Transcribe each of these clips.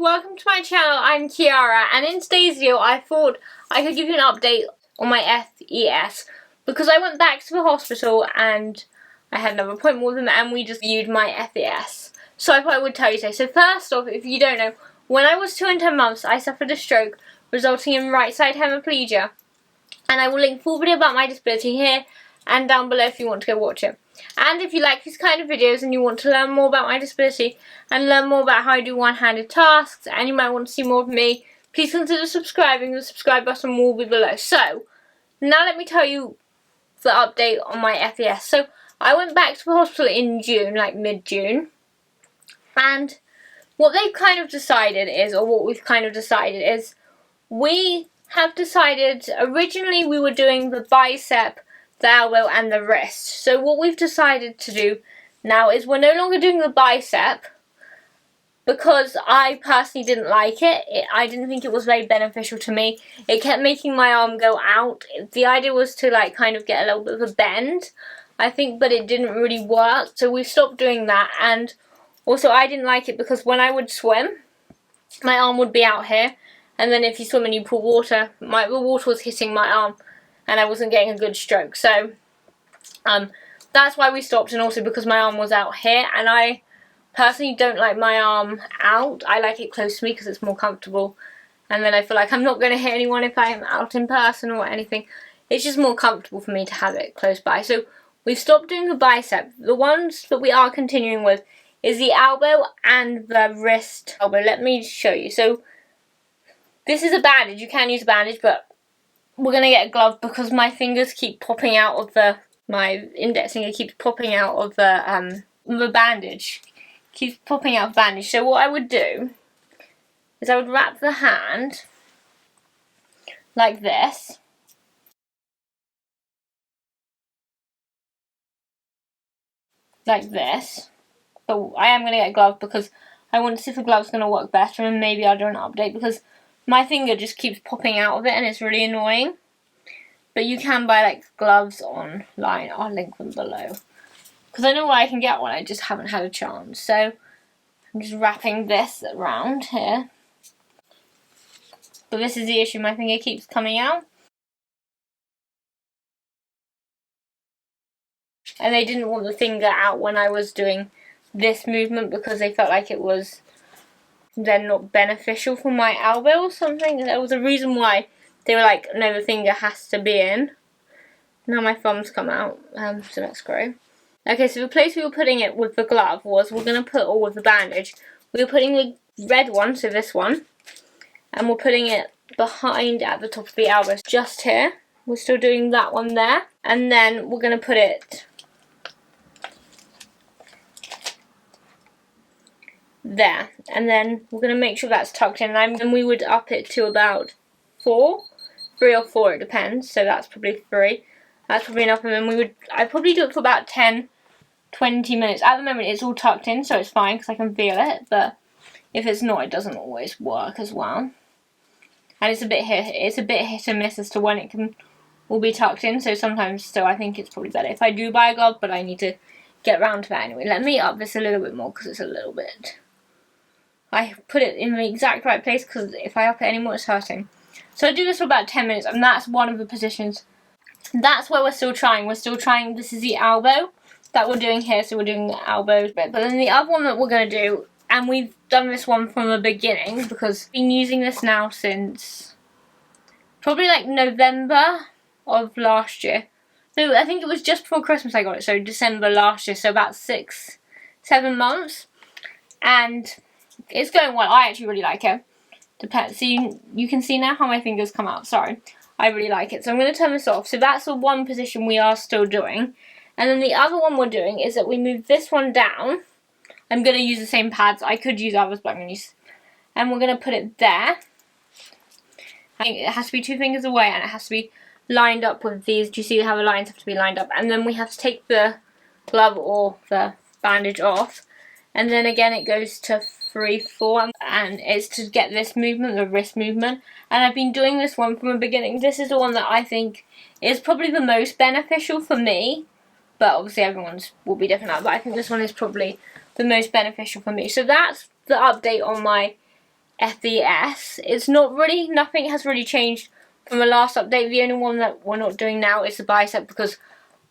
welcome to my channel. I'm Chiara, and in today's video I thought I could give you an update on my FES because I went back to the hospital and I had another appointment with them and we just viewed my FES. So I thought I would tell you today. So first off, if you don't know, when I was 2 and 10 months I suffered a stroke resulting in right side hemiplegia, and I will link full video about my disability here and down below if you want to go watch it. And if you like these kind of videos and you want to learn more about my disability and learn more about how I do one-handed tasks, and you might want to see more of me, please consider subscribing. The subscribe button will be below. So, now let me tell you the update on my FES. So, I went back to the hospital in June, like mid-June, and what they've kind of decided is, or what we've kind of decided is, we have decided, originally we were doing the bicep, the elbow and the wrist. So what we've decided to do now is we're no longer doing the bicep because I personally didn't like it. I didn't think it was very beneficial to me. It kept making my arm go out. The idea was to like kind of get a little bit of a bend, I think, but it didn't really work. So we stopped doing that. And also I didn't like it because when I would swim, my arm would be out here. And then if you swim and you pour water, the water was hitting my arm and I wasn't getting a good stroke. So that's why we stopped, and also because my arm was out here, and I personally don't like my arm out. I like it close to me because it's more comfortable, and then I feel like I'm not going to hit anyone if I'm out in person or anything. It's just more comfortable for me to have it close by. So we've stopped doing the bicep. The ones that we are continuing with is the elbow and the wrist elbow. Let me show you. So this is a bandage. You can use a bandage, but we're going to get a glove because my fingers keep popping out of my index finger keeps popping out of the bandage. Keeps popping out of the bandage. So what I would do is I would wrap the hand like this. Like this. But I am going to get a glove because I want to see if the glove's going to work better, and maybe I'll do an update because my finger just keeps popping out of it and it's really annoying. But you can buy like gloves online. I'll link them below. Because I know where I can get one, I just haven't had a chance. So I'm just wrapping this around here. But this is the issue, my finger keeps coming out. And they didn't want the finger out when I was doing this movement because they felt like it was then not beneficial for my elbow or something. There was a reason why they were like, no, the finger has to be in. Now my thumb's come out, so that's great. Okay, so the place we were putting it with the glove was, we're going to put all with the bandage. We were putting the red one, so this one, and we're putting it behind at the top of the elbow, just here. We're still doing that one there. And then we're going to put it there, and then we're going to make sure that's tucked in, and we would up it to about 3 or 4, it depends, so that's probably 3. That's probably enough, and then I'd probably do it for about 10-20 minutes. At the moment it's all tucked in, so it's fine because I can feel it, but if it's not, it doesn't always work as well. And it's a bit hit and miss as to when it can all be tucked in, so sometimes still I think it's probably better if I do buy a glove, but I need to get round to that anyway. Let me up this a little bit more because it's a little bit... I put it in the exact right place because if I up it anymore it's hurting. So I do this for about 10 minutes, and that's one of the positions. That's where we're still trying. We're still trying, this is the elbow that we're doing here, so we're doing the elbow bit. But then the other one that we're going to do, and we've done this one from the beginning because I've been using this now since probably like November of last year. So I think it was just before Christmas I got it, so December last year, so about 6-7 months. And it's going well. I actually really like it. Depends. See, you can see now how my fingers come out. Sorry. I really like it. So I'm going to turn this off. So that's the one position we are still doing. And then the other one we're doing is that we move this one down. I'm going to use the same pads. I could use others, but I'm going to use... And we're going to put it there. I think it has to be 2 fingers away, and it has to be lined up with these. Do you see how the lines have to be lined up? And then we have to take the glove or the bandage off. And then again it goes to 3-4, and it's to get this movement, the wrist movement. And I've been doing this one from the beginning. This is the one that I think is probably the most beneficial for me, but obviously everyone's will be different. But I think this one is probably the most beneficial for me. So that's the update on my FES. It's not really, nothing has really changed from the last update. The only one that we're not doing now is the bicep, because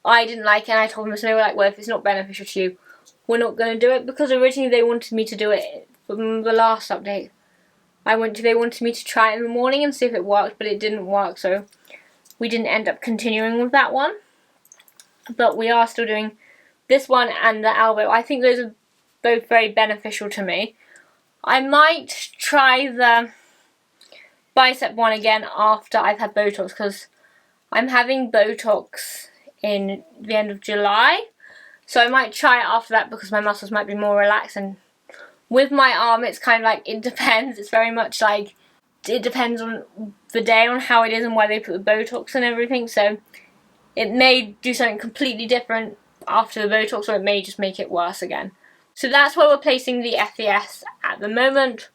I didn't like it and I told them, so they were like, well, if it's not beneficial to you, we're not going to do it, because originally they wanted me to do it from the last update. They wanted me to try it in the morning and see if it worked, but it didn't work, so we didn't end up continuing with that one. But we are still doing this one and the elbow. I think those are both very beneficial to me. I might try the bicep one again after I've had Botox, because I'm having Botox in the end of July. So I might try it after that, because my muscles might be more relaxed. And with my arm, it's kind of like, it depends. It's very much like, it depends on the day, on how it is and why they put the Botox and everything. So it may do something completely different after the Botox, or it may just make it worse again. So that's where we're placing the FES at the moment.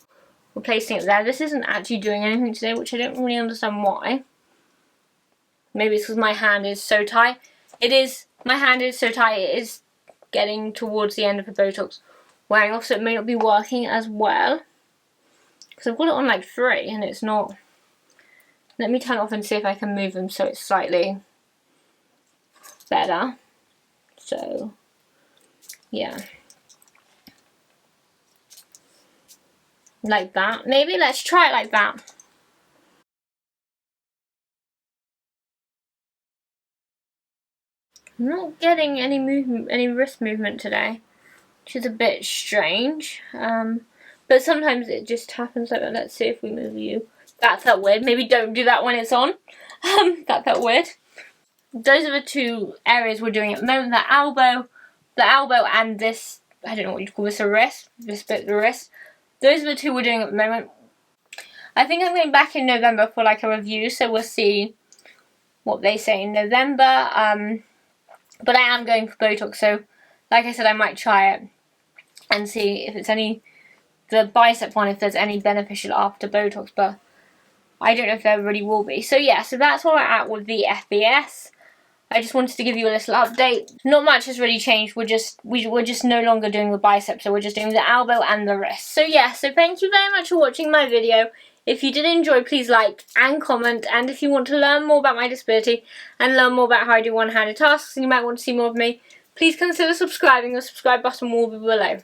We're placing it there. This isn't actually doing anything today, which I don't really understand why. Maybe it's because my hand is so tight. It is, my hand is so tight, it is getting towards the end of the Botox wearing off, so it may not be working as well. Because I've got it on like 3 and it's not. Let me turn it off and see if I can move them so it's slightly better. So, yeah. Like that. Maybe let's try it like that. I'm not getting any movement, any wrist movement today, which is a bit strange. But sometimes it just happens like that. Let's see if we move you. That felt weird. Maybe don't do that when it's on. That felt weird. Those are the 2 areas we're doing at the moment. The elbow and this, I don't know what you'd call this, a wrist. This bit of the wrist. Those are the 2 we're doing at the moment. I think I'm going back in November for like a review, so we'll see what they say in November. But I am going for Botox, so like I said, I might try it and see if it's any, the bicep one, if there's any beneficial after Botox, but I don't know if there really will be. So yeah, so that's where we're at with the FES. I just wanted to give you a little update. Not much has really changed. We're just no longer doing the bicep, so we're just doing the elbow and the wrist. So yeah, so thank you very much for watching my video. If you did enjoy, please like and comment. And if you want to learn more about my disability and learn more about how I do one-handed tasks, and you might want to see more of me, please consider subscribing. The subscribe button will be below.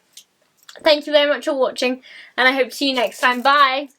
Thank you very much for watching, and I hope to see you next time. Bye!